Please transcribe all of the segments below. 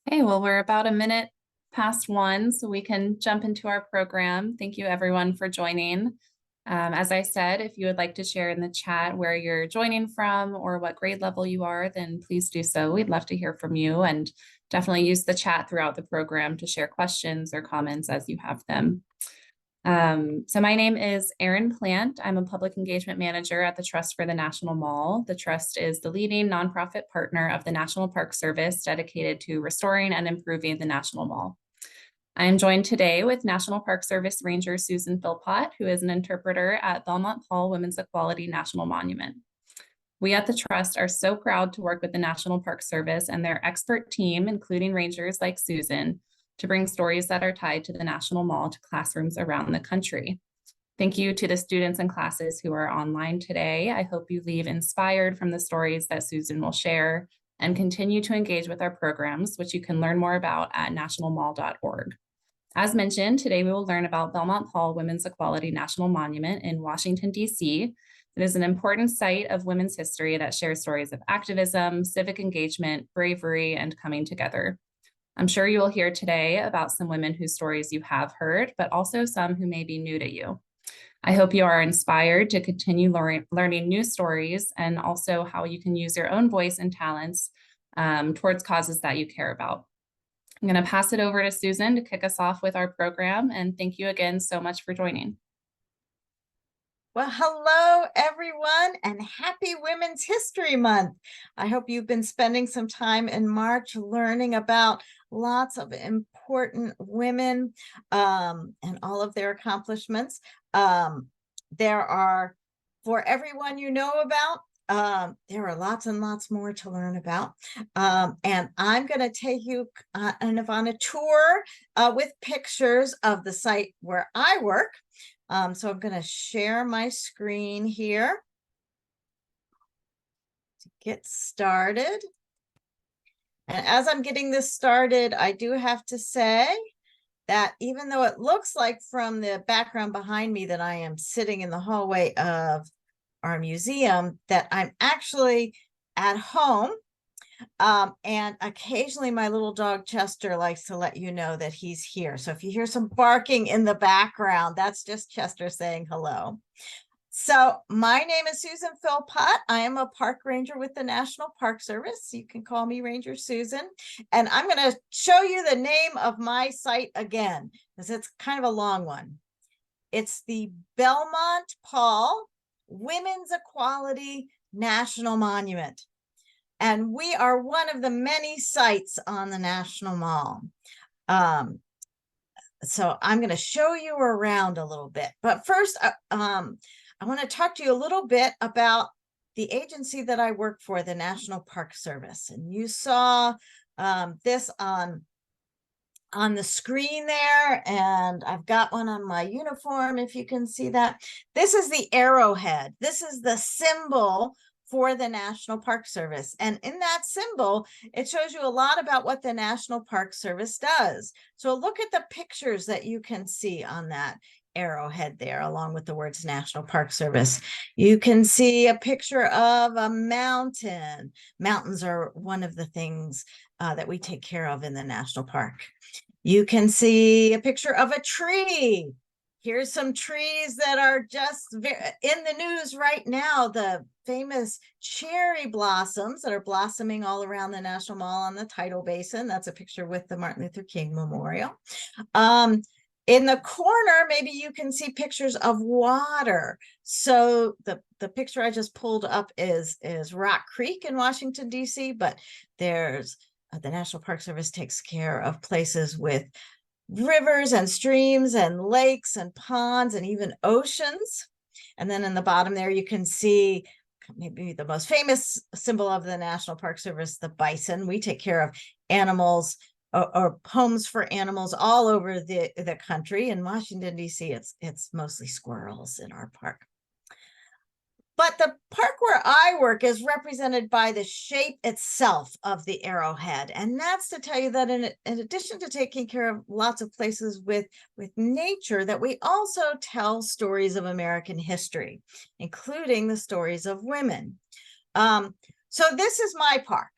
Okay, well, we're about a minute past one, so we can jump into our program. Thank you everyone for joining. As I said, if you would like to share in the chat where you're joining from or what grade level you are, then please do so. We'd love to hear from you, and definitely use the chat throughout the program to share questions or comments as you have them. So my name is Erin Plant. I'm a public engagement manager at the Trust for the National Mall. The Trust is the leading nonprofit partner of the National Park Service dedicated to restoring and improving the National Mall. I am joined today with National Park Service Ranger Susan Philpott, who is an interpreter at Belmont-Paul Women's Equality National Monument. We at the Trust are so proud to work with the National Park Service and their expert team, including rangers like Susan, to bring stories that are tied to the National Mall to classrooms around the country. Thank you to the students and classes who are online today. I hope you leave inspired from the stories that Susan will share and continue to engage with our programs, which you can learn more about at nationalmall.org. As mentioned, today we will learn about Belmont-Paul Women's Equality National Monument in Washington, D.C. It is an important site of women's history that shares stories of activism, civic engagement, bravery, and coming together. I'm sure you will hear today about some women whose stories you have heard, but also some who may be new to you. I hope you are inspired to continue learning new stories and also how you can use your own voice and talents towards causes that you care about. I'm going to pass it over to Susan to kick us off with our program, and thank you again so much for joining. Well, hello, everyone, and happy Women's History Month. I hope you've been spending some time in March learning about lots of important women and all of their accomplishments. There are, for everyone you know about, there are lots and lots more to learn about. And I'm going to take you on a tour with pictures of the site where I work. So I'm going to share my screen here to get started. And as I'm getting this started, I do have to say that even though it looks like from the background behind me that I am sitting in the hallway of our museum, that I'm actually at home. And occasionally my little dog Chester likes to let you know that he's here. So if you hear some barking in the background, that's just Chester saying hello. So my name is Susan Philpott. I am a park ranger with the National Park Service. You can call me Ranger Susan. And I'm going to show you the name of my site again, because it's kind of a long one. It's the Belmont-Paul Women's Equality National Monument. And we are one of the many sites on the National Mall. So I'm going to show you around a little bit. But first, I want to talk to you a little bit about the agency that I work for, the National Park Service. And you saw this on the screen there, and I've got one on my uniform, if you can see that. This is the arrowhead. This is the symbol for the National Park Service. And in that symbol, it shows you a lot about what the National Park Service does. So look at the pictures that you can see on that arrowhead there, along with the words National Park Service. You can see a picture of a mountain. Mountains are one of the things that we take care of in the national park. You can see a picture of a tree. Here's some trees that are just in the news right now. The famous cherry blossoms that are blossoming all around the National Mall on the Tidal Basin. That's a picture with the Martin Luther King Memorial. In the corner, maybe you can see pictures of water. So the picture I just pulled up is Rock Creek in Washington, D.C., but there's the National Park Service takes care of places with rivers and streams and lakes and ponds and even oceans. And then in the bottom there, you can see maybe the most famous symbol of the National Park Service, the bison. We take care of animals or homes for animals all over the country. In Washington, D.C., it's mostly squirrels in our park. But the park where I work is represented by the shape itself of the arrowhead. And that's to tell you that in addition to taking care of lots of places with nature, that we also tell stories of American history, including the stories of women. So this is my park.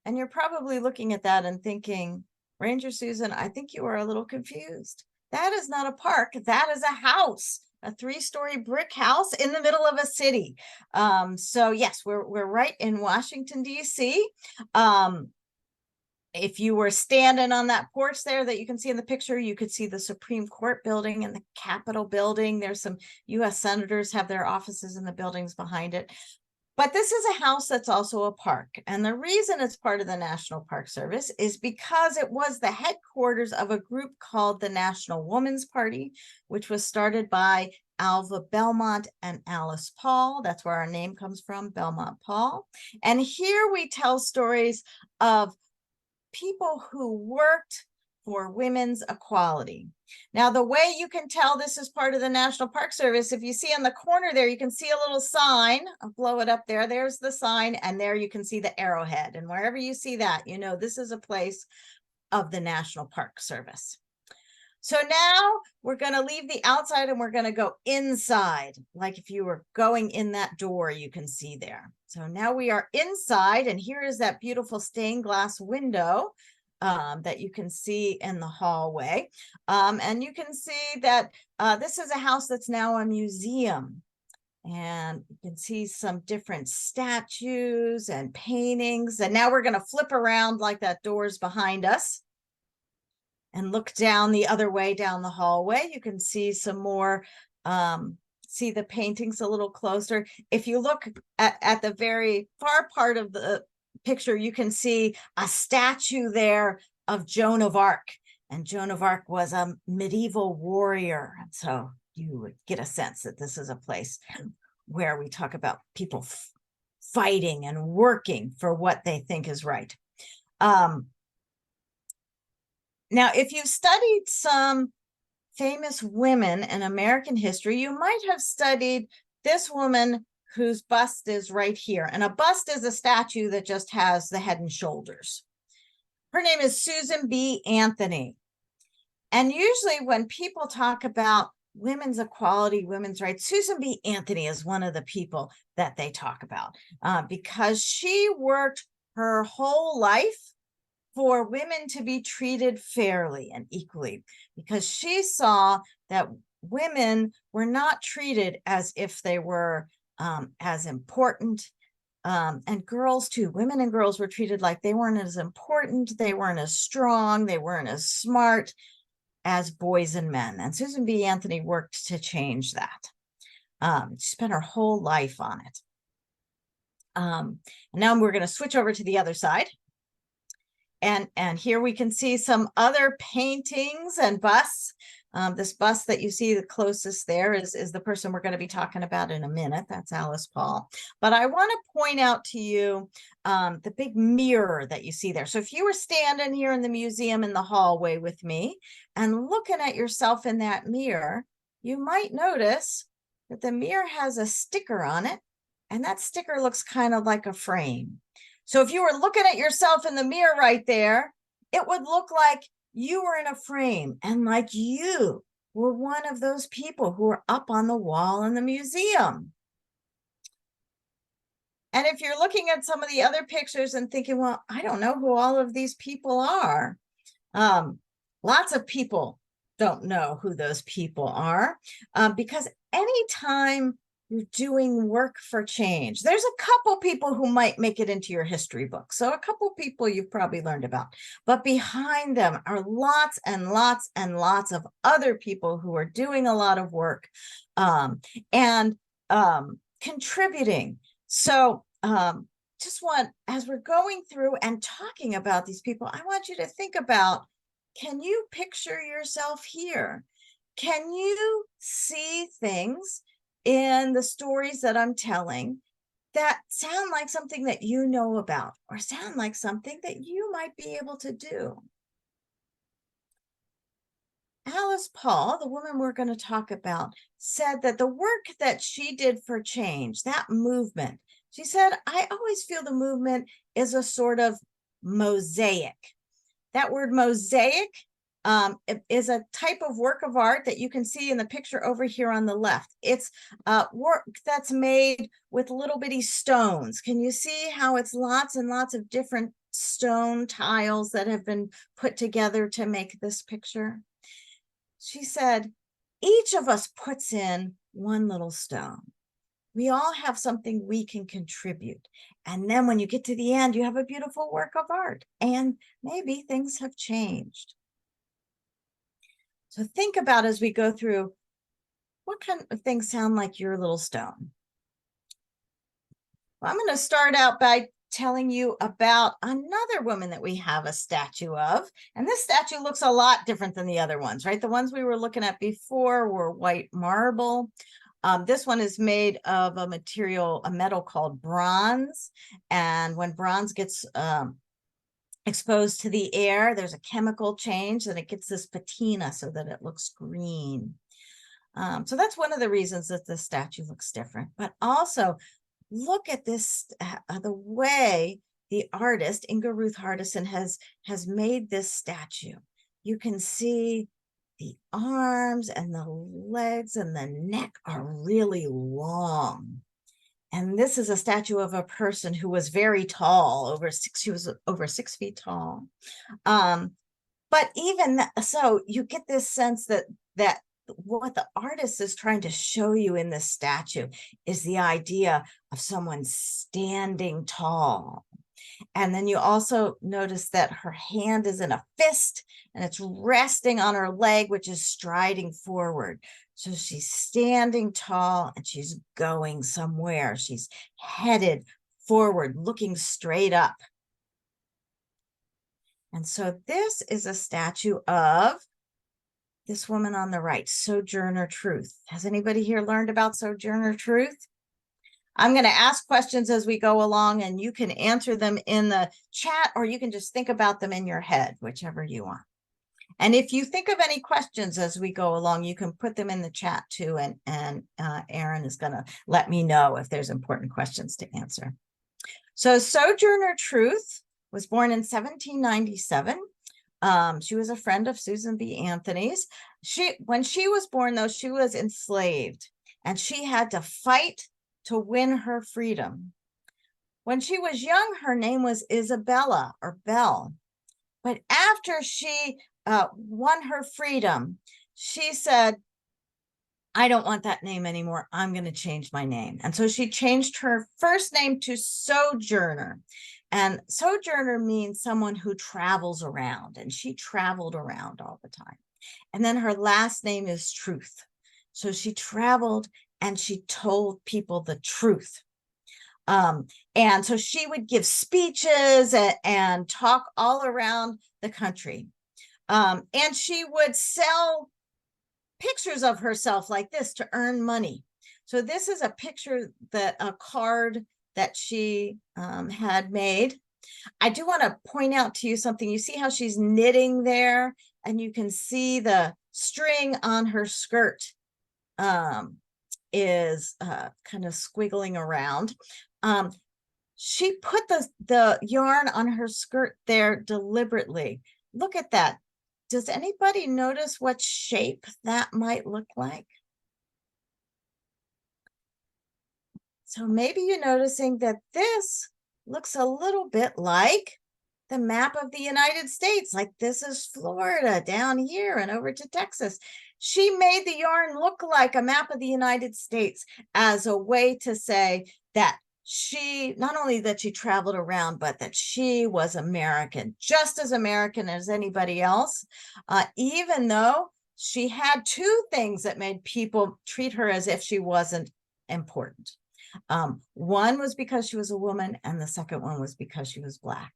And you're probably looking at that and thinking, Ranger Susan, I think you are a little confused. That is not a park. That is a house, a 3-story brick house in the middle of a city. So yes, we're right in Washington, D.C. If you were standing on that porch there that you can see in the picture, you could see the Supreme Court building and the Capitol building. There's some U.S. senators have their offices in the buildings behind it. But this is a house that's also a park. And the reason it's part of the National Park Service is because it was the headquarters of a group called the National Woman's Party, which was started by Alva Belmont and Alice Paul. That's where our name comes from, Belmont-Paul. And here we tell stories of people who worked for women's equality. Now, the way you can tell this is part of the National Park Service, if you see in the corner there, you can see a little sign. I'll blow it up there. There's the sign, and there you can see the arrowhead. And wherever you see that, you know this is a place of the National Park Service. So now we're going to leave the outside and we're going to go inside. Like if you were going in that door, you can see there. So now we are inside, and here is that beautiful stained glass window that you can see in the hallway. And you can see that this is a house that's now a museum. And you can see some different statues and paintings. And now we're going to flip around like that door's behind us and look down the other way down the hallway. You can see some more, see the paintings a little closer. If you look at the very far part of the picture, you can see a statue there of Joan of Arc. And Joan of Arc was a medieval warrior. And so you would get a sense that this is a place where we talk about people fighting and working for what they think is right. Now, if you've studied some famous women in American history, you might have studied this woman whose bust is right here. And a bust is a statue that just has the head and shoulders. Her name is Susan B. Anthony. And usually when people talk about women's equality, women's rights, Susan B. Anthony is one of the people that they talk about because she worked her whole life for women to be treated fairly and equally, because she saw that women were not treated as if they were as important. And girls too, women and girls were treated like they weren't as important, they weren't as strong, they weren't as smart as boys and men. And Susan B. Anthony worked to change that. She spent her whole life on it. And now we're going to switch over to the other side. And here we can see some other paintings and busts. This bust that you see the closest there is the person we're going to be talking about in a minute. That's Alice Paul. But I want to point out to you the big mirror that you see there. So if you were standing here in the museum in the hallway with me and looking at yourself in that mirror, you might notice that the mirror has a sticker on it, and that sticker looks kind of like a frame. So if you were looking at yourself in the mirror right there, it would look like you were in a frame and like you were one of those people who are up on the wall in the museum. And if you're looking at some of the other pictures and thinking, well, I don't know who all of these people are. Lots of people don't know who those people are because anytime you're doing work for change, there's a couple people who might make it into your history book. So a couple people you've probably learned about, but behind them are lots and lots and lots of other people who are doing a lot of work and contributing. So just want, as we're going through and talking about these people, I want you to think about, can you picture yourself here? Can you see things in the stories that I'm telling that sound like something that you know about or sound like something that you might be able to do? Alice Paul, the woman we're going to talk about, said that the work that she did for change, that movement, she said, I always feel the movement is a sort of mosaic. That word mosaic is a type of work of art that you can see in the picture over here on the left. It's work that's made with little bitty stones. Can you see how it's lots and lots of different stone tiles that have been put together to make this picture. She said, each of us puts in one little stone. We all have something we can contribute. And then when you get to the end, you have a beautiful work of art. And maybe things have changed. So think about, as we go through, what kind of things sound like your little stone? Well, I'm going to start out by telling you about another woman that we have a statue of. And this statue looks a lot different than the other ones, right? The ones we were looking at before were white marble. This one is made of a metal called bronze. And when bronze gets exposed to the air, there's a chemical change and it gets this patina so that it looks green. So that's one of the reasons that the statue looks different. But also, look at this, the way the artist, Inga Ruth Hardison, has made this statue. You can see the arms and the legs and the neck are really long. And this is a statue of a person who was very tall, she was over 6 feet tall. But even so, you get this sense that what the artist is trying to show you in this statue is the idea of someone standing tall. And then you also notice that her hand is in a fist and it's resting on her leg, which is striding forward. So she's standing tall and she's going somewhere. She's headed forward, looking straight up. And so this is a statue of this woman on the right, Sojourner Truth. Has anybody here learned about Sojourner Truth? I'm going to ask questions as we go along, and you can answer them in the chat, or you can just think about them in your head, whichever you want. And if you think of any questions as we go along, you can put them in the chat too, and Erin is going to let me know if there's important questions to answer. So Sojourner Truth was born in 1797. She was a friend of Susan B. Anthony's. When she was born, though, she was enslaved, and she had to fight to win her freedom. When she was young, her name was Isabella, or Belle. But after she won her freedom, she said, I don't want that name anymore. I'm going to change my name. And so she changed her first name to Sojourner. And Sojourner means someone who travels around, and she traveled around all the time. And then her last name is Truth. So she traveled and she told people the truth. And so she would give speeches and talk all around the country. And she would sell pictures of herself like this to earn money. So this is a picture, a card that she had made. I do want to point out to you something. You see how she's knitting there, and you can see the string on her skirt is kind of squiggling around. She put the yarn on her skirt there deliberately. Look at that. Does anybody notice what shape that might look like? So maybe you're noticing that this looks a little bit like the map of the United States, like this is Florida down here and over to Texas. She made the yarn look like a map of the United States as a way to say that she, not only that she traveled around, but that she was American, just as American as anybody else, even though she had two things that made people treat her as if she wasn't important. One was because she was a woman, and the second one was because she was Black.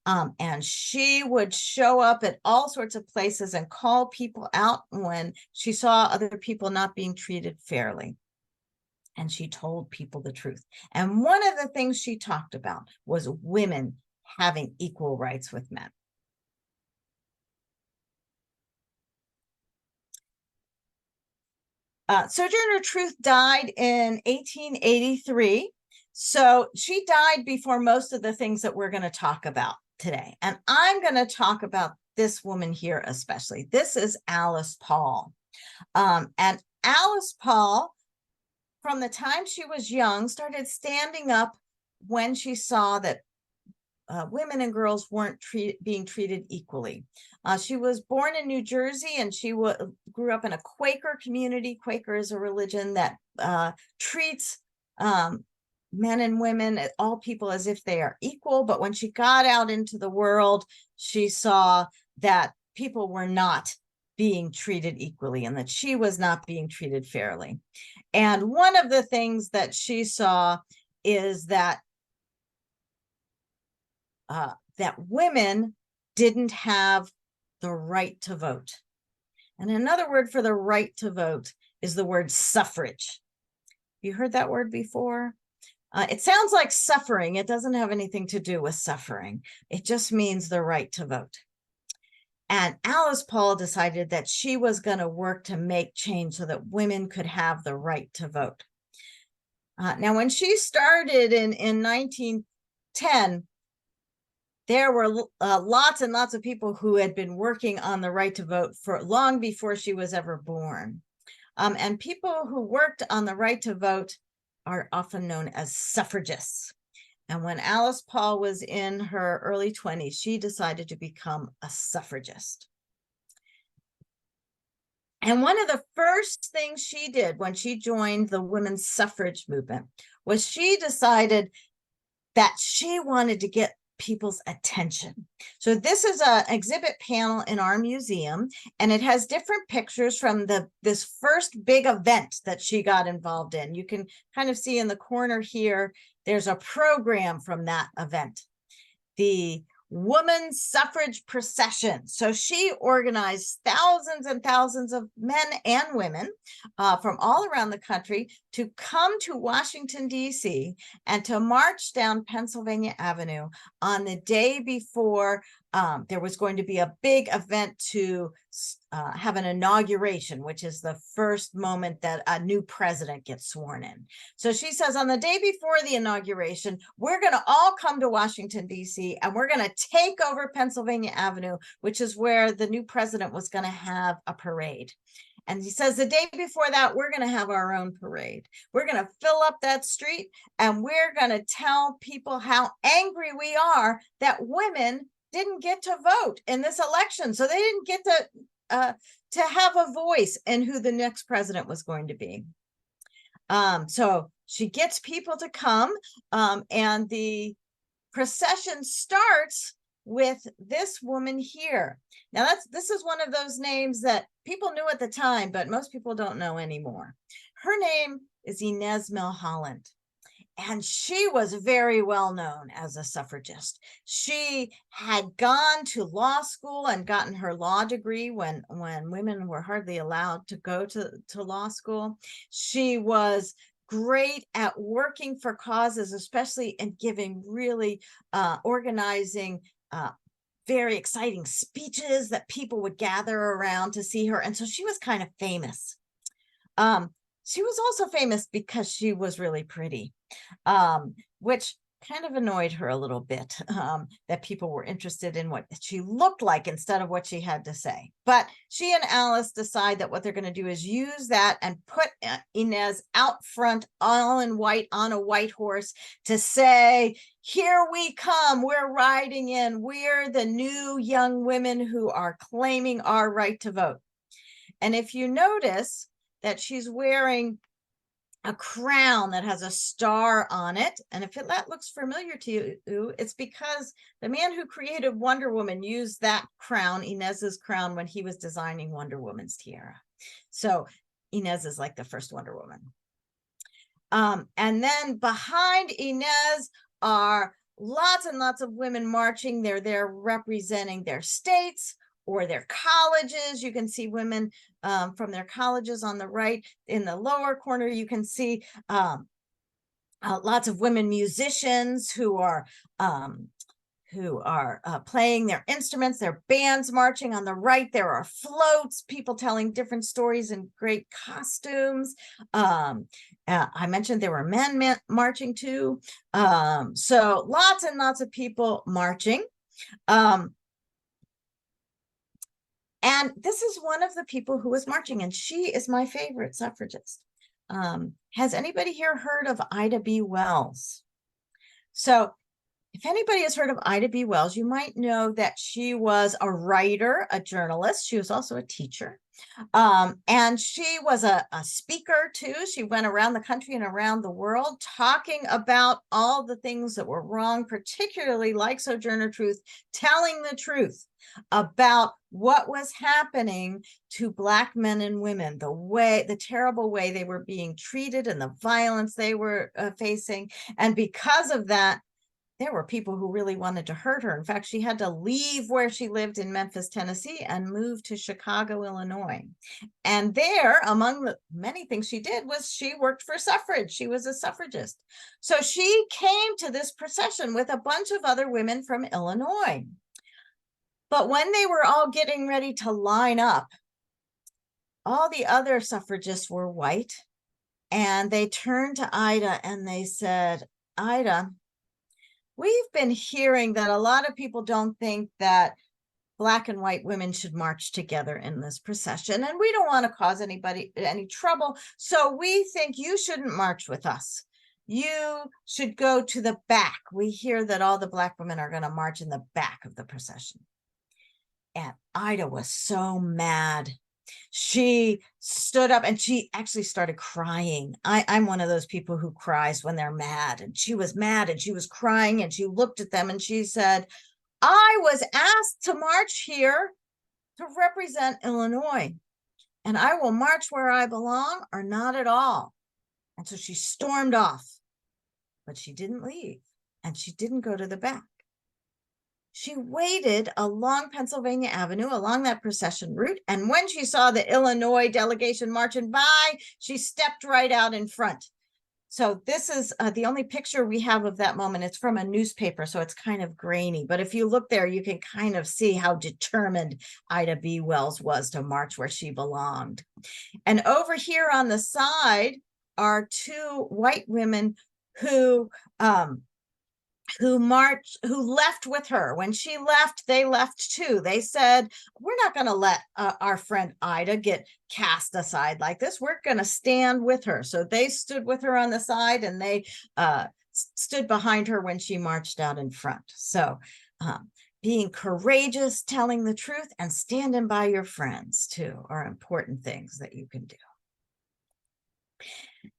And she would show up at all sorts of places and call people out when she saw other people not being treated fairly. And she told people the truth. And one of the things she talked about was women having equal rights with men. Sojourner Truth died in 1883. So she died before most of the things that we're going to talk about today. And I'm going to talk about this woman here especially. This is Alice Paul. And Alice Paul, from the time she was young, started standing up when she saw that women and girls weren't being treated equally. She was born in New Jersey, and she grew up in a Quaker community. Quaker is a religion that treats men and women, all people, as if they are equal. But when she got out into the world, she saw that people were not being treated equally, and that she was not being treated fairly. And one of the things that she saw is that that women didn't have the right to vote. And another word for the right to vote is the word suffrage. You heard that word before? It sounds like suffering. It doesn't have anything to do with suffering. It just means the right to vote. And Alice Paul decided that she was going to work to make change so that women could have the right to vote. Now, when she started in 1910, there were lots and lots of people who had been working on the right to vote for long before she was ever born. And people who worked on the right to vote are often known as suffragists. And when Alice Paul was in her early 20s, she decided to become a suffragist. And one of the first things she did when she joined the women's suffrage movement was she decided that she wanted to get people's attention. So this is an exhibit panel in our museum, and it has different pictures from this first big event that she got involved in. You can kind of see in the corner here, there's a program from that event, the Women's Suffrage Procession. So she organized thousands and thousands of men and women from all around the country to come to Washington, D.C. and to march down Pennsylvania Avenue on the day before there was going to be a big event to have an inauguration, which is the first moment that a new president gets sworn in. So she says, on the day before the inauguration, we're going to all come to Washington, D.C., and we're going to take over Pennsylvania Avenue, which is where the new president was going to have a parade. And he says the day before that, we're going to have our own parade. We're going to fill up that street, and we're going to tell people how angry we are that women didn't get to vote in this election. So they didn't get to have a voice in who the next president was going to be. So she gets people to come, and the procession starts with this woman here. Now this is one of those names that people knew at the time, but most people don't know anymore. Her name is Inez Milholland. And she was very well known as a suffragist. She had gone to law school and gotten her law degree when women were hardly allowed to go to law school. She was great at working for causes, especially in giving really organizing very exciting speeches that people would gather around to see her. And so she was kind of famous. She was also famous because she was really pretty, which kind of annoyed her a little bit, that people were interested in what she looked like instead of what she had to say. But she and Alice decide that what they're going to do is use that and put Inez out front, all in white, on a white horse, to say, here we come, we're riding in, we're the new young women who are claiming our right to vote. And if you notice that she's wearing a crown that has a star on it, and if that looks familiar to you, it's because the man who created Wonder Woman used that crown, Inez's crown, when he was designing Wonder Woman's tiara. So Inez is like the first Wonder Woman. And then behind Inez are lots and lots of women marching. They're there representing their states or their colleges. You can see women from their colleges on the right. In the lower corner, you can see lots of women musicians who are playing their instruments, their bands marching. On the right, there are floats, people telling different stories in great costumes. I mentioned there were men marching too. So lots and lots of people marching. And this is one of the people who was marching, and she is my favorite suffragist. Has anybody here heard of Ida B. Wells? So if anybody has heard of Ida B. Wells, you might know that she was a writer, a journalist. She was also a teacher. And she was a speaker too. She went around the country and around the world talking about all the things that were wrong, particularly like Sojourner Truth, telling the truth about what was happening to Black men and women, the terrible way they were being treated and the violence they were facing. And because of that, there were people who really wanted to hurt her. In fact, she had to leave where she lived in Memphis, Tennessee, and move to Chicago, Illinois. And there, among the many things she did, was she worked for suffrage. She was a suffragist. So she came to this procession with a bunch of other women from Illinois. But when they were all getting ready to line up, all the other suffragists were white. And they turned to Ida and they said, Ida, we've been hearing that a lot of people don't think that Black and white women should march together in this procession, and we don't want to cause anybody any trouble. So we think you shouldn't march with us. You should go to the back. We hear that all the Black women are going to march in the back of the procession. And Ida was so mad. She stood up and she actually started crying. I'm one of those people who cries when they're mad. And she was mad and she was crying and she looked at them and she said, I was asked to march here to represent Illinois, and I will march where I belong or not at all. And so she stormed off, but she didn't leave and she didn't go to the back. She waited along Pennsylvania Avenue, along that procession route. And when she saw the Illinois delegation marching by, she stepped right out in front. So this is the only picture we have of that moment. It's from a newspaper, so it's kind of grainy. But if you look there, you can kind of see how determined Ida B. Wells was to march where she belonged. And over here on the side are two white women who left with her. When she left, they left too. They said, we're not going to let our friend Ida get cast aside like this. We're going to stand with her. So they stood with her on the side and they stood behind her when she marched out in front. So being courageous, telling the truth, and standing by your friends too are important things that you can do.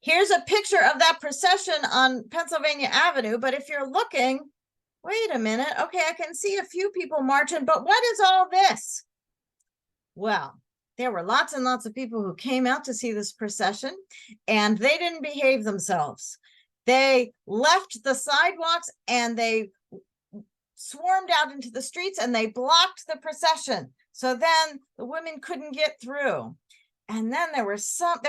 Here's a picture of that procession on Pennsylvania Avenue. But if you're looking, wait a minute. Okay, I can see a few people marching, but what is all this? Well, there were lots and lots of people who came out to see this procession, and they didn't behave themselves. They left the sidewalks and they swarmed out into the streets and they blocked the procession. So then the women couldn't get through. And then there were some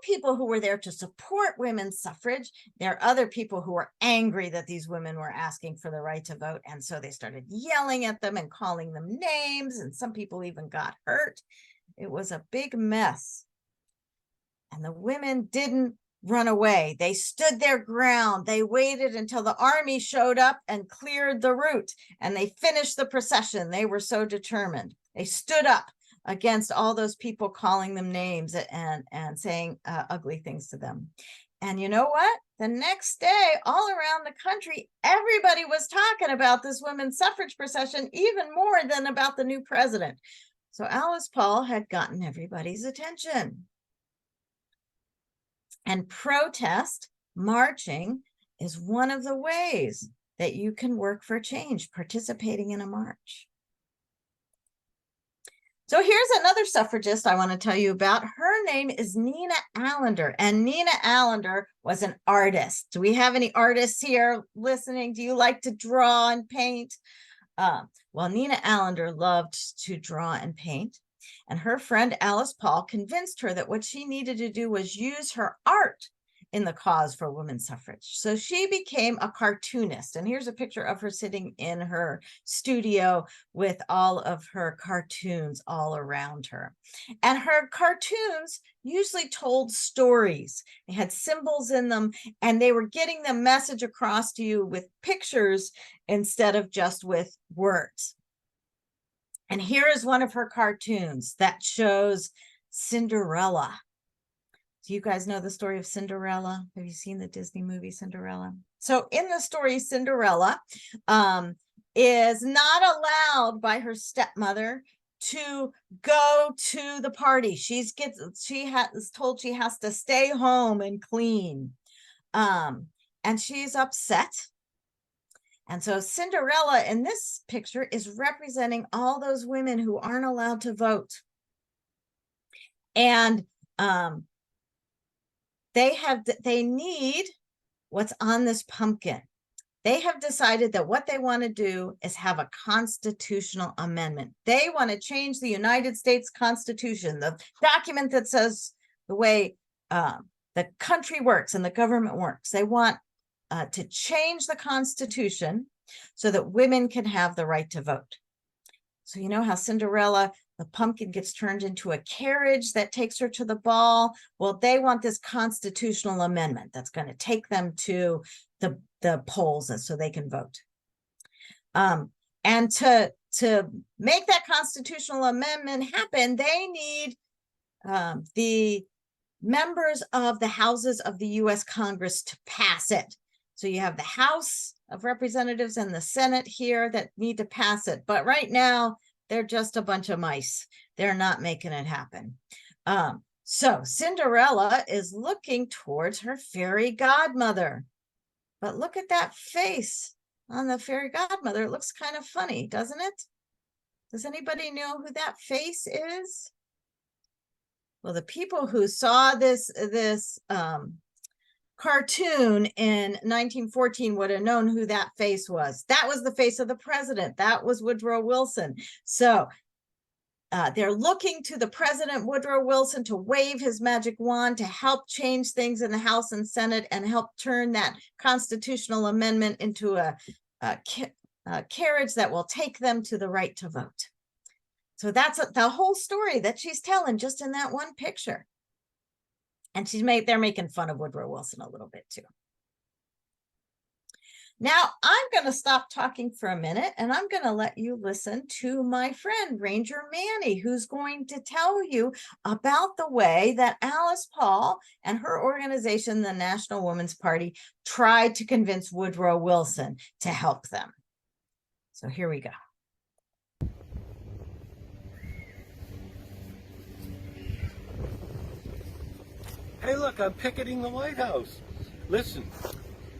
people who were there to support women's suffrage. There are other people who were angry that these women were asking for the right to vote. And so they started yelling at them and calling them names. And some people even got hurt. It was a big mess. And the women didn't run away. They stood their ground. They waited until the army showed up and cleared the route. And they finished the procession. They were so determined. They stood up against all those people calling them names and saying ugly things to them. And you know what? The next day, all around the country, everybody was talking about this women's suffrage procession even more than about the new president. So Alice Paul had gotten everybody's attention. And protest, marching, is one of the ways that you can work for change, participating in a march. So here's another suffragist I want to tell you about. Her name is Nina Allender, and Nina Allender was an artist. Do we have any artists here listening? Do you like to draw and paint? Well, Nina Allender loved to draw and paint, and her friend Alice Paul convinced her that what she needed to do was use her art in the cause for women's suffrage. So she became a cartoonist. And here's a picture of her sitting in her studio with all of her cartoons all around her. And her cartoons usually told stories. They had symbols in them, and they were getting the message across to you with pictures instead of just with words. And here is one of her cartoons that shows Cinderella. Do you guys know the story of Cinderella? Have you seen the Disney movie Cinderella? So in the story, Cinderella is not allowed by her stepmother to go to the party. She is told she has to stay home and clean. And she's upset. And so Cinderella in this picture is representing all those women who aren't allowed to vote. And they need what's on this pumpkin. They have decided that what they want to do is have a constitutional amendment. They want to change the United States Constitution, the document that says the way the country works and the government works. They want to change the Constitution so that women can have the right to vote. So you know how Cinderella, the pumpkin gets turned into a carriage that takes her to the ball. Well, they want this constitutional amendment that's going to take them to the polls so they can vote. And to make that constitutional amendment happen, they need the members of the houses of the U.S. Congress to pass it. So you have the House of Representatives and the Senate here that need to pass it. But right now, they're just a bunch of mice. They're not making it happen. So Cinderella is looking towards her fairy godmother. But look at that face on the fairy godmother. It looks kind of funny, doesn't it? Does anybody know who that face is? Well, the people who saw this cartoon in 1914 would have known who that face was. That was the face of the president. That was Woodrow Wilson. So they're looking to the President Woodrow Wilson to wave his magic wand to help change things in the House and Senate and help turn that constitutional amendment into a carriage that will take them to the right to vote. So that's the whole story that she's telling just in that one picture. And they're making fun of Woodrow Wilson a little bit too. Now, I'm going to stop talking for a minute and I'm going to let you listen to my friend, Ranger Manny, who's going to tell you about the way that Alice Paul and her organization, the National Women's Party, tried to convince Woodrow Wilson to help them. So here we go. Hey, look, I'm picketing the White House. Listen,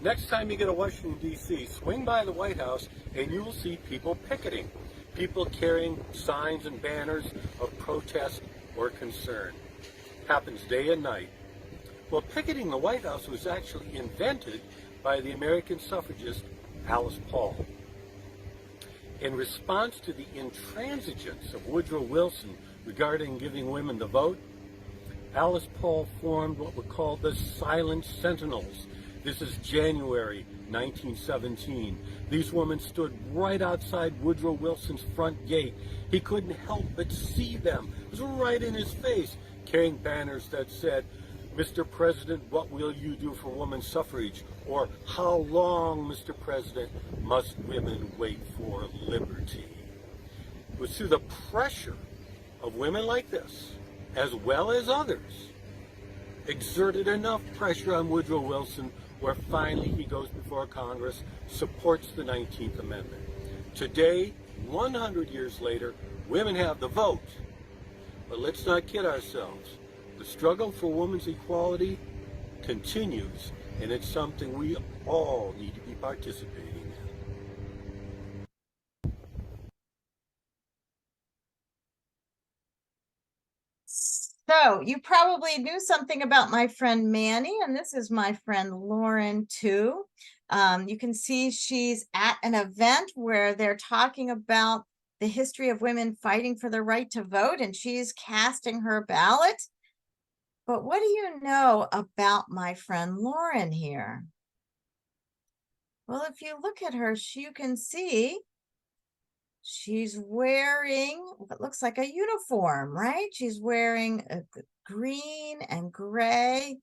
next time you get to Washington, D.C., swing by the White House and you will see people picketing. People carrying signs and banners of protest or concern. Happens day and night. Well, picketing the White House was actually invented by the American suffragist Alice Paul. In response to the intransigence of Woodrow Wilson regarding giving women the vote, Alice Paul formed what were called the Silent Sentinels. This is January 1917. These women stood right outside Woodrow Wilson's front gate. He couldn't help but see them. It was right in his face, carrying banners that said, "Mr. President, what will you do for women's suffrage?" Or, "How long, Mr. President, must women wait for liberty?" It was through the pressure of women like this, as well as others, exerted enough pressure on Woodrow Wilson where finally he goes before Congress, supports the 19th Amendment. Today, 100 years later, women have the vote. But let's not kid ourselves. The struggle for women's equality continues, and it's something we all need to be participating in. So you probably knew something about my friend Manny, and this is my friend Lauren too. You can see she's at an event where they're talking about the history of women fighting for the right to vote, and she's casting her ballot. But what do you know about my friend Lauren here? Well, if you look at her, you can see she's wearing what looks like a uniform, right? She's wearing a green and gray.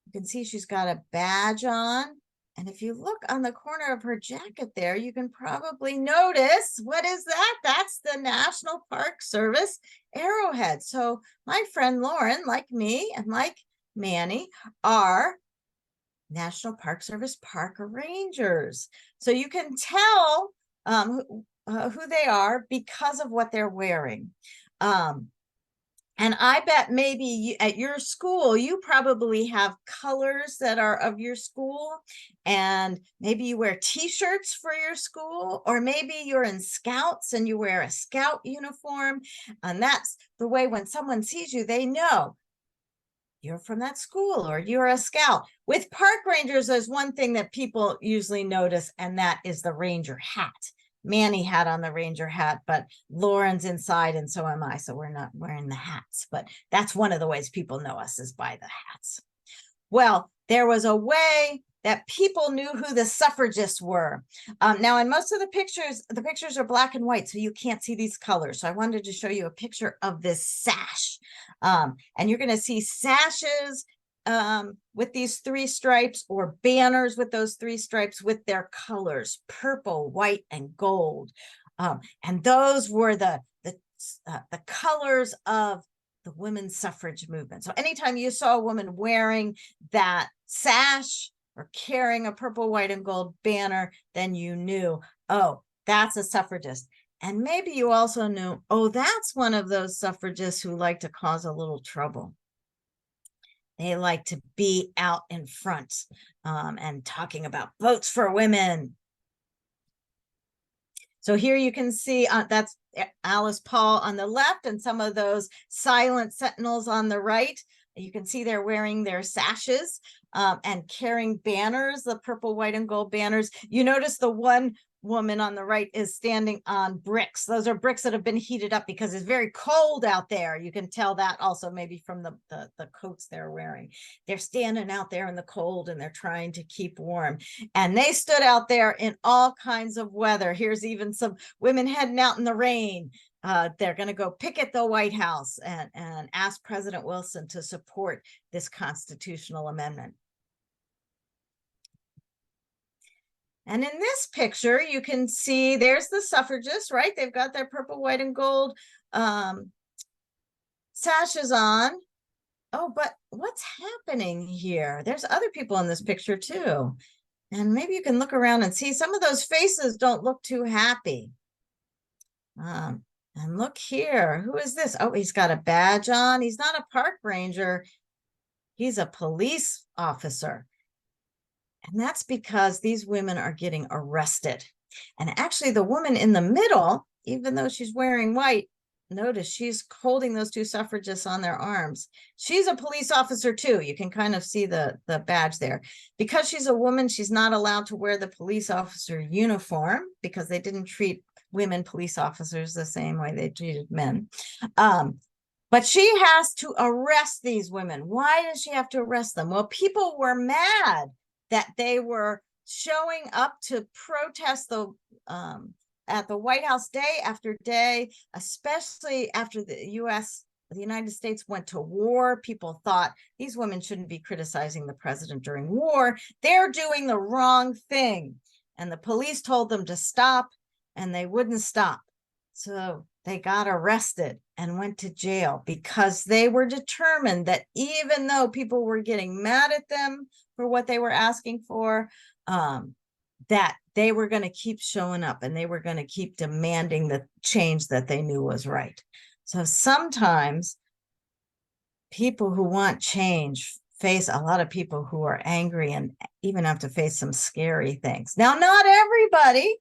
You can see she's got a badge on. And if you look on the corner of her jacket there, you can probably notice, what is that? That's the National Park Service arrowhead. So my friend Lauren, like me and like Manny, are National Park Service park rangers. So you can tell who they are because of what they're wearing. And I bet maybe at your school, you probably have colors that are of your school, and maybe you wear t-shirts for your school, or maybe you're in Scouts and you wear a Scout uniform. And that's the way when someone sees you, they know you're from that school or you're a Scout. With park rangers, there's one thing that people usually notice, and that is the ranger hat. Manny had on the ranger hat, but Lauren's inside and so am I. So we're not wearing the hats, but that's one of the ways people know us is by the hats. Well, there was a way that people knew who the suffragists were. Now, in most of the pictures are black and white, so you can't see these colors. So I wanted to show you a picture of this sash. And you're going to see sashes with these 3 stripes, or banners with those 3 stripes with their colors, purple, white, and gold. And those were the colors of the women's suffrage movement. So anytime you saw a woman wearing that sash or carrying a purple, white, and gold banner, then you knew, oh, that's a suffragist. And maybe you also knew, oh, that's one of those suffragists who like to cause a little trouble. They like to be out in front and talking about votes for women. So here you can see that's Alice Paul on the left and some of those silent sentinels on the right. You can see they're wearing their sashes and carrying banners, the purple, white, and gold banners. You notice the one woman on the right is standing on bricks. Those are bricks that have been heated up because it's very cold out there. You can tell that also maybe from the coats they're wearing. They're standing out there in the cold and they're trying to keep warm. And they stood out there in all kinds of weather. Here's even some women heading out in the rain. They're going to go picket the White House and ask President Wilson to support this constitutional amendment. And in this picture, you can see there's the suffragists, right? They've got their purple, white, and gold sashes on. Oh, but what's happening here? There's other people in this picture too. And maybe you can look around and see some of those faces don't look too happy. And look here, who is this? Oh, he's got a badge on. He's not a park ranger. He's a police officer. And that's because these women are getting arrested. And actually the woman in the middle, even though she's wearing white, notice she's holding those 2 suffragists on their arms. She's a police officer too. You can kind of see the badge there. Because she's a woman, she's not allowed to wear the police officer uniform because they didn't treat women police officers the same way they treated men. But she has to arrest these women. Why does she have to arrest them? Well, people were mad that they were showing up to protest at the White House day after day, especially after the United States went to war. People thought these women shouldn't be criticizing the president during war. They're doing the wrong thing. And the police told them to stop, and they wouldn't stop. So they got arrested and went to jail because they were determined that even though people were getting mad at them for what they were asking for, that they were going to keep showing up and they were going to keep demanding the change that they knew was right. So sometimes people who want change face a lot of people who are angry and even have to face some scary things. Now, not everybody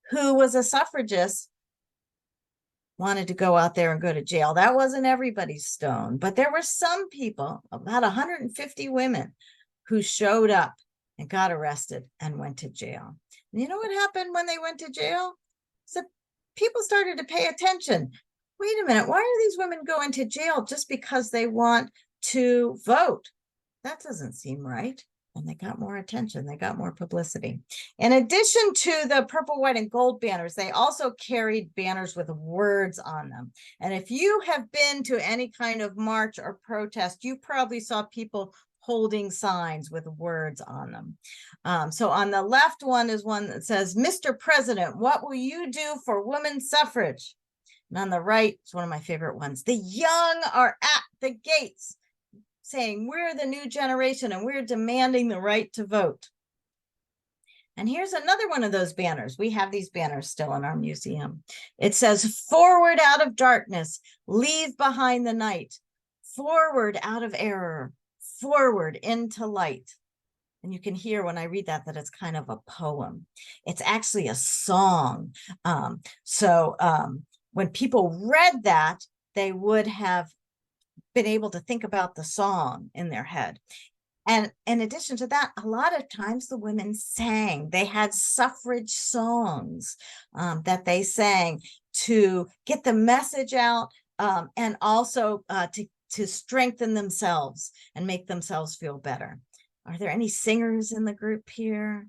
who was a suffragist wanted to go out there and go to jail. That wasn't everybody's stone, but there were some people, about 150 women, who showed up and got arrested and went to jail. And you know what happened when they went to jail? So people started to pay attention. Wait a minute, why are these women going to jail just because they want to vote? That doesn't seem right. And they got more attention. They got more publicity. In addition to the purple, white, and gold banners, they also carried banners with words on them. And if you have been to any kind of march or protest, you probably saw people holding signs with words on them. So on the left one is one that says, "Mr. President, what will you do for women's suffrage?" And on the right is one of my favorite ones. "The young are at the gates. saying we're the new generation and we're demanding the right to vote. And here's another one of those banners. We have these banners still in our museum. It says, forward out of darkness, leave behind the night, forward out of error, forward into light. And you can hear when I read that it's kind of a poem. It's actually a song. When people read that, they would have been able to think about the song in their head. And in addition to that, a lot of times the women sang. They had suffrage songs that they sang to get the message out, and also to strengthen themselves and make themselves feel better. Are there any singers in the group here?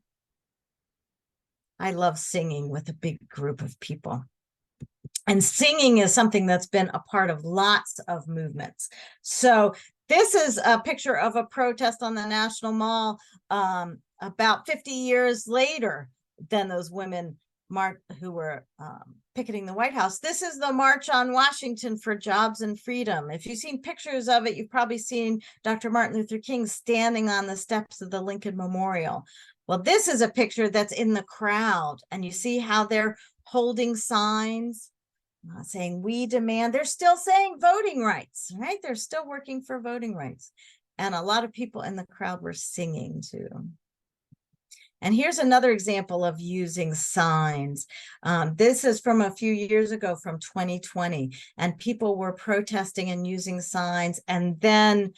I love singing with a big group of people. And singing is something that's been a part of lots of movements. So this is a picture of a protest on the National Mall about 50 years later than those women who were picketing the White House. This is the March on Washington for Jobs and Freedom. If you've seen pictures of it, you've probably seen Dr. Martin Luther King standing on the steps of the Lincoln Memorial. Well, this is a picture that's in the crowd, and you see how they're holding signs saying we demand. They're still saying voting rights, right? They're still working for voting rights. And a lot of people in the crowd were singing too. And here's another example of using signs. This is from a few years ago, from 2020, and people were protesting and using signs. And then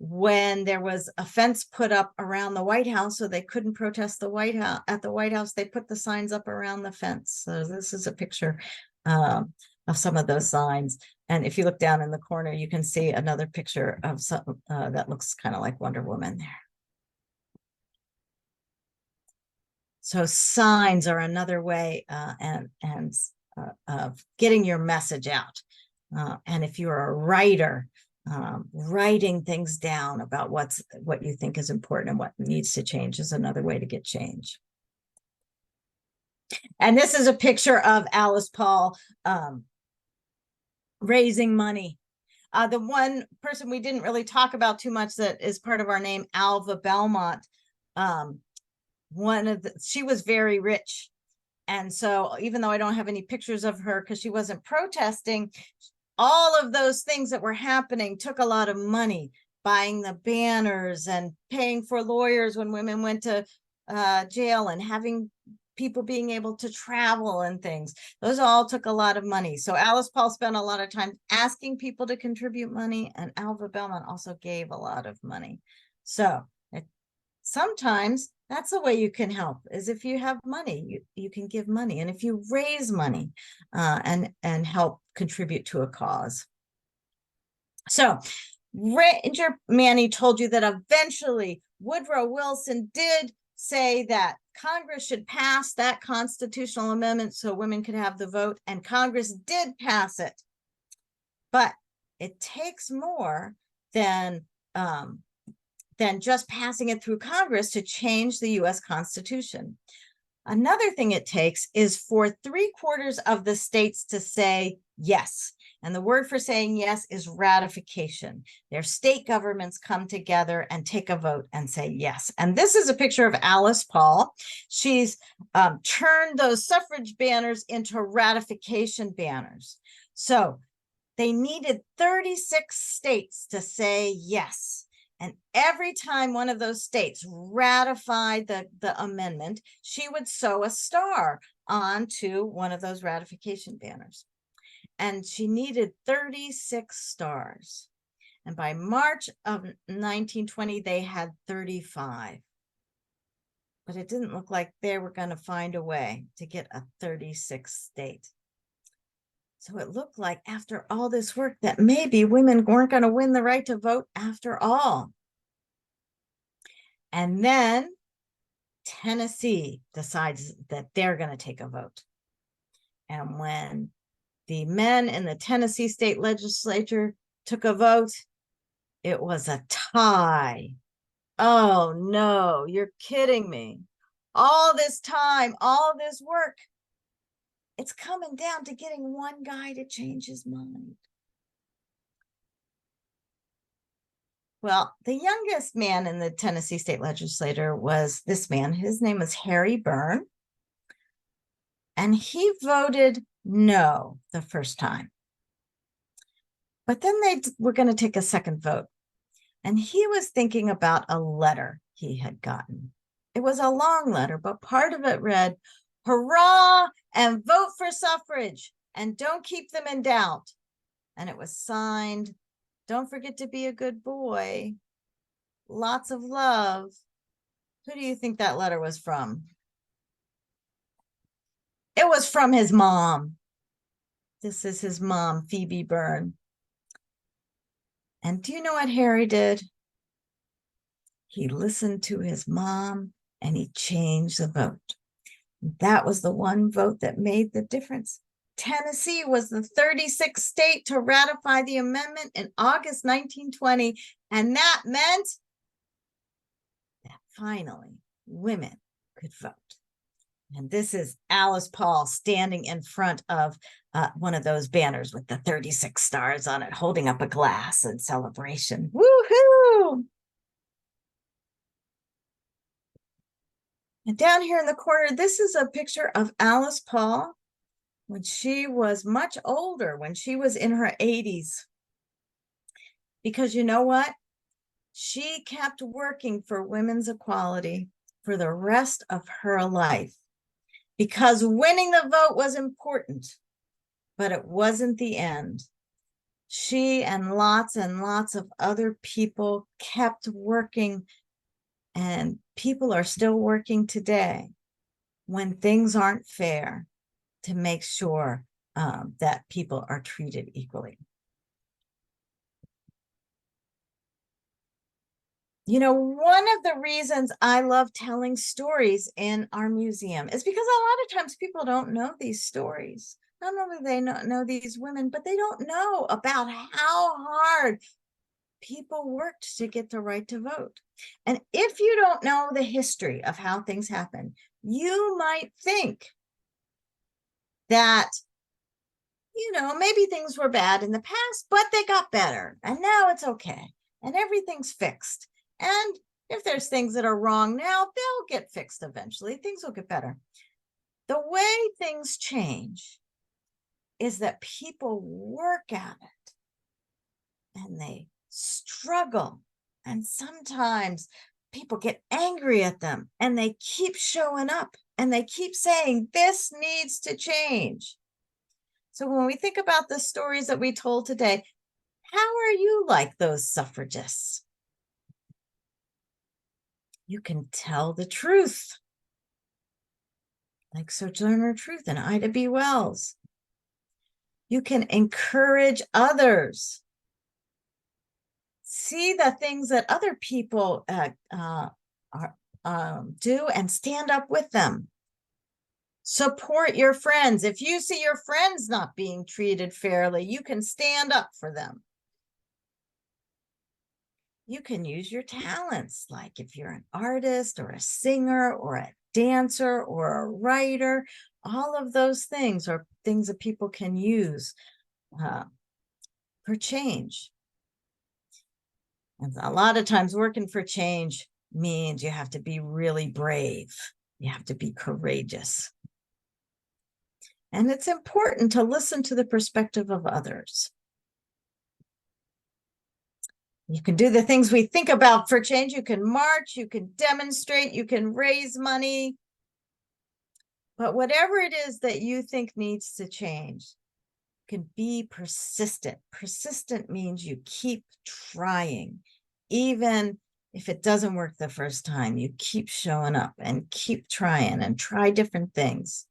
when there was a fence put up around the White House, so they couldn't protest the White House at the White House, they put the signs up around the fence. So this is a picture of some of those signs. And if you look down in the corner, you can see another picture of some that looks kind of like Wonder Woman there. So signs are another way of getting your message out. And if you're a writer, writing things down about what you think is important and what needs to change is another way to get change. And this is a picture of Alice Paul raising money. The one person we didn't really talk about too much that is part of our name, Alva Belmont, she was very rich. And so even though I don't have any pictures of her because she wasn't protesting, all of those things that were happening took a lot of money, buying the banners and paying for lawyers when women went to jail, and having people being able to travel and things. Those all took a lot of money. So Alice Paul spent a lot of time asking people to contribute money, and Alva Belmont also gave a lot of money. So sometimes that's the way you can help, is if you have money, you can give money. And if you raise money and help contribute to a cause. So Ranger Manny told you that eventually Woodrow Wilson did say that Congress should pass that constitutional amendment so women could have the vote, and Congress did pass it. But it takes more than just passing it through Congress to change the US Constitution. Another thing it takes is for 3/4 of the states to say yes. And the word for saying yes is ratification. Their state governments come together and take a vote and say yes. And this is a picture of Alice Paul. She's turned those suffrage banners into ratification banners. So they needed 36 states to say yes. And every time one of those states ratified the amendment, she would sew a star onto one of those ratification banners. And she needed 36 stars. And by March of 1920, they had 35. But it didn't look like they were going to find a way to get a 36th state. So it looked like after all this work that maybe women weren't going to win the right to vote after all. And then Tennessee decides that they're going to take a vote. And when the men in the Tennessee state legislature took a vote, it was a tie. Oh no, you're kidding me. All this time, all this work, it's coming down to getting one guy to change his mind. Well, the youngest man in the Tennessee state legislature was this man. His name was Harry Byrne. And he voted no the first time. But then they were going to take a second vote. And he was thinking about a letter he had gotten. It was a long letter, but part of it read, "Hurrah and vote for suffrage and don't keep them in doubt." And it was signed, "Don't forget to be a good boy. Lots of love." Who do you think that letter was from? It was from his mom. This is his mom, Phoebe Byrne. And do you know what Harry did? He listened to his mom and he changed the vote. That was the one vote that made the difference. Tennessee was the 36th state to ratify the amendment in August 1920, and that meant that finally women could vote. And this is Alice Paul standing in front of one of those banners with the 36 stars on it, holding up a glass in celebration. Woohoo! And down here in the corner, this is a picture of Alice Paul when she was much older, when she was in her 80s. Because you know what? She kept working for women's equality for the rest of her life. Because winning the vote was important, but it wasn't the end. She and lots of other people kept working, and people are still working today when things aren't fair to make sure that people are treated equally. You know, one of the reasons I love telling stories in our museum is because a lot of times people don't know these stories. Not only do they not know these women, but they don't know about how hard people worked to get the right to vote. And if you don't know the history of how things happen, you might think that, you know, maybe things were bad in the past, but they got better and now it's okay and everything's fixed. And if there's things that are wrong now, they'll get fixed eventually. Things will get better. The way things change is that people work at it and they struggle. And sometimes people get angry at them and they keep showing up and they keep saying, this needs to change. So when we think about the stories that we told today, how are you like those suffragists? You can tell the truth, like Sojourner Truth and Ida B. Wells. You can encourage others. See the things that other people do and stand up with them. Support your friends. If you see your friends not being treated fairly, you can stand up for them. You can use your talents, like if you're an artist or a singer or a dancer or a writer, all of those things are things that people can use for change. And a lot of times working for change means you have to be really brave. You have to be courageous. And it's important to listen to the perspective of others. You can do the things we think about for change. You can march, you can demonstrate, you can raise money. But whatever it is that you think needs to change, you can be persistent. Persistent means you keep trying. Even if it doesn't work the first time, you keep showing up and keep trying and try different things.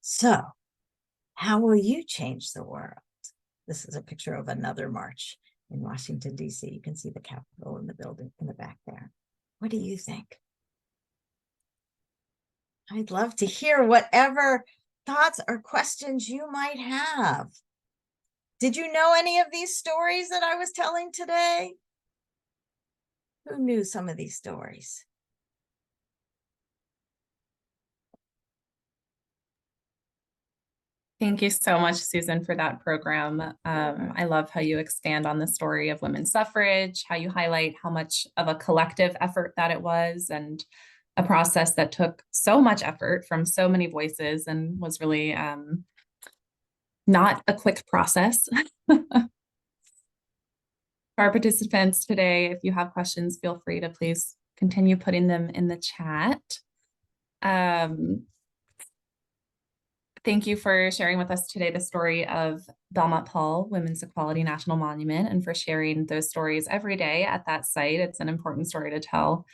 So, how will you change the world? This is a picture of another march in Washington, D.C. You can see the Capitol in the building in the back there. What do you think? I'd love to hear whatever thoughts or questions you might have. Did you know any of these stories that I was telling today? Who knew some of these stories? Thank you so much, Susan, for that program. I love how you expand on the story of women's suffrage, how you highlight how much of a collective effort that it was, and a process that took so much effort from so many voices and was really not a quick process. For our participants today, if you have questions, feel free to please continue putting them in the chat. Thank you for sharing with us today the story of Belmont-Paul Women's Equality National Monument, and for sharing those stories every day at that site. It's an important story to tell.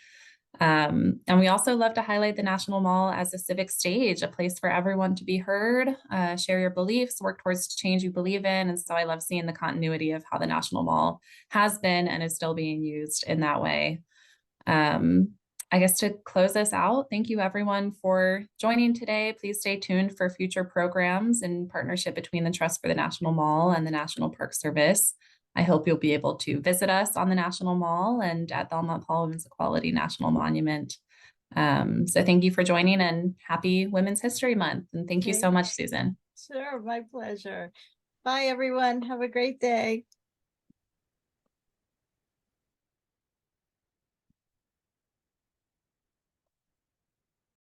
And we also love to highlight the National Mall as a civic stage, a place for everyone to be heard, share your beliefs, work towards change you believe in. And so I love seeing the continuity of how the National Mall has been and is still being used in that way. I guess to close us out, thank you everyone for joining today. Please stay tuned for future programs in partnership between the Trust for the National Mall and the National Park Service. I hope you'll be able to visit us on the National Mall and at Belmont-Paul Women's Equality National Monument. So thank you for joining, and happy Women's History Month. And thank you so much, Susan. Sure, my pleasure. Bye, everyone. Have a great day.